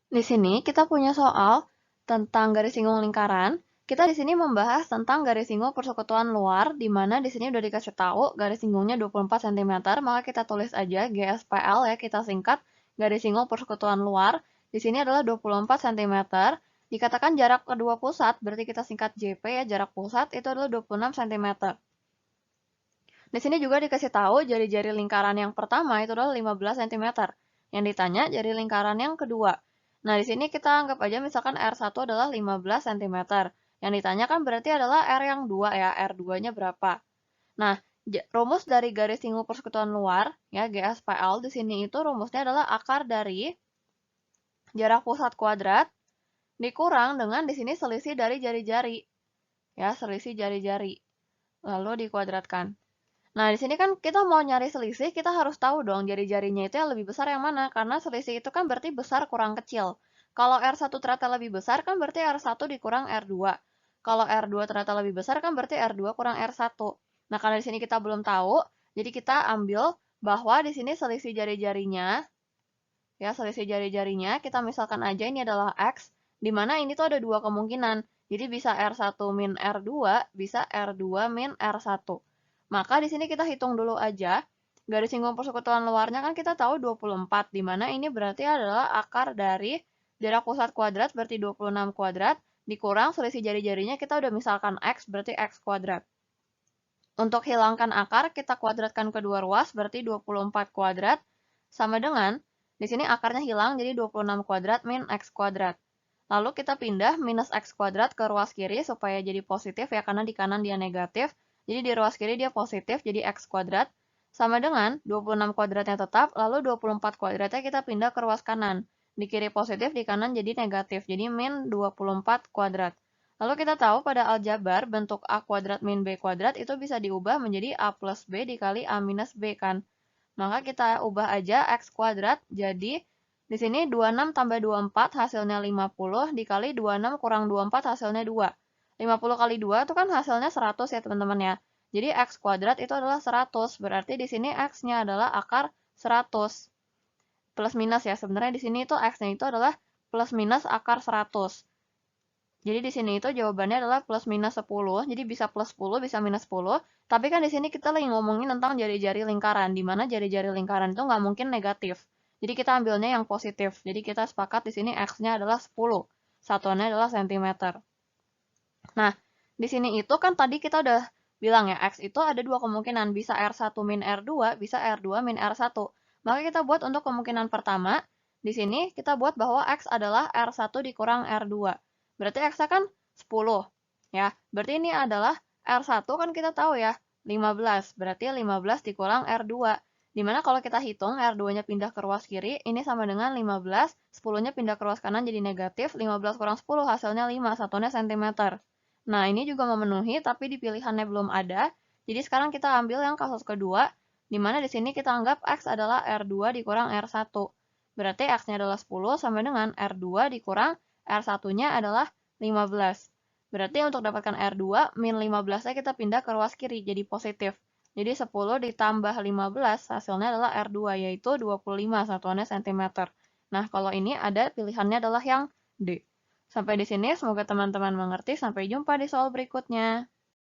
Di sini kita punya soal tentang garis singgung lingkaran. Kita di sini membahas tentang garis singgung persekutuan luar, di mana di sini udah dikasih tahu garis singgungnya 24 cm, maka kita tulis aja GSPL ya, kita singkat garis singgung persekutuan luar. Di sini adalah 24 cm. Dikatakan jarak kedua pusat, berarti kita singkat JP ya, jarak pusat itu adalah 26 cm. Di sini juga dikasih tahu jari-jari lingkaran yang pertama itu adalah 15 cm. Yang ditanya jari lingkaran yang kedua. Nah, di sini kita anggap aja misalkan R1 adalah 15 cm. Yang ditanya kan berarti adalah R yang 2 ya, R2-nya berapa. Nah, rumus dari garis singgung persekutuan luar, ya GSPL di sini itu rumusnya adalah akar dari jarak pusat kuadrat dikurang dengan di sini selisih dari jari-jari. Ya, selisih jari-jari. Lalu dikuadratkan. Nah, di sini kan kita mau nyari selisih, kita harus tahu dong jari-jarinya itu yang lebih besar yang mana. Karena selisih itu kan berarti besar kurang kecil. Kalau R1 ternyata lebih besar, kan berarti R1 dikurang R2. Kalau R2 ternyata lebih besar, kan berarti R2 kurang R1. Nah, karena di sini kita belum tahu, jadi kita ambil bahwa di sini selisih jari-jarinya, ya selisih jari-jarinya, kita misalkan aja ini adalah X, di mana ini tuh ada dua kemungkinan. Jadi bisa R1 min R2, bisa R2 min R1. Maka di sini kita hitung dulu aja. Garis singgung persekutuan luarnya kan kita tahu 24, di mana ini berarti adalah akar dari jarak pusat kuadrat, berarti 26 kuadrat, dikurang selisih jari-jarinya kita udah misalkan X, berarti X kuadrat. Untuk hilangkan akar, kita kuadratkan kedua ruas, berarti 24 kuadrat, sama dengan, di sini akarnya hilang, jadi 26 kuadrat min X kuadrat. Lalu kita pindah minus X kuadrat ke ruas kiri, supaya jadi positif ya, karena di kanan dia negatif. Jadi di ruas kiri dia positif, jadi X kuadrat. Sama dengan 26 kuadratnya tetap, lalu 24 kuadratnya kita pindah ke ruas kanan. Di kiri positif, di kanan jadi negatif, jadi min 24 kuadrat. Lalu kita tahu pada aljabar bentuk A kuadrat min B kuadrat itu bisa diubah menjadi A plus B dikali A minus B kan. Maka kita ubah aja X kuadrat jadi di sini 26 tambah 24 hasilnya 50 dikali 26 kurang 24 hasilnya 2. 50 kali 2 itu kan hasilnya 100 ya teman-teman ya. Jadi X kuadrat itu adalah 100. Berarti di sini X-nya adalah akar 100. Plus minus ya. Sebenarnya di sini itu X-nya itu adalah plus minus akar 100. Jadi di sini itu jawabannya adalah plus minus 10. Jadi bisa plus 10, bisa minus 10. Tapi kan di sini kita lagi ngomongin tentang jari-jari lingkaran. Di mana jari-jari lingkaran itu nggak mungkin negatif. Jadi kita ambilnya yang positif. Jadi kita sepakat di sini X-nya adalah 10. Satuannya adalah cm. Nah, di sini itu kan tadi kita udah bilang ya, X itu ada dua kemungkinan. Bisa R1 min R2, bisa R2 min R1. Maka kita buat untuk kemungkinan pertama, di sini kita buat bahwa X adalah R1 dikurang R2. Berarti X-nya kan 10. Ya, berarti ini adalah R1 kan kita tahu ya, 15. Berarti 15 dikurang R2. Dimana kalau kita hitung R2-nya pindah ke ruas kiri, ini sama dengan 15, 10-nya pindah ke ruas kanan jadi negatif, 15 kurang 10 hasilnya 5, satunya cm. Nah, ini juga memenuhi, tapi di pilihannya belum ada. Jadi sekarang kita ambil yang kasus kedua, di mana di sini kita anggap X adalah R2 dikurang R1. Berarti X-nya adalah 10 sama dengan R2 dikurang R1-nya adalah 15. Berarti untuk dapatkan R2, min 15-nya kita pindah ke ruas kiri, jadi positif. Jadi 10 ditambah 15, hasilnya adalah R2, yaitu 25, satuannya cm. Nah, kalau ini ada pilihannya adalah yang D. Sampai di sini, semoga teman-teman mengerti. Sampai jumpa di soal berikutnya.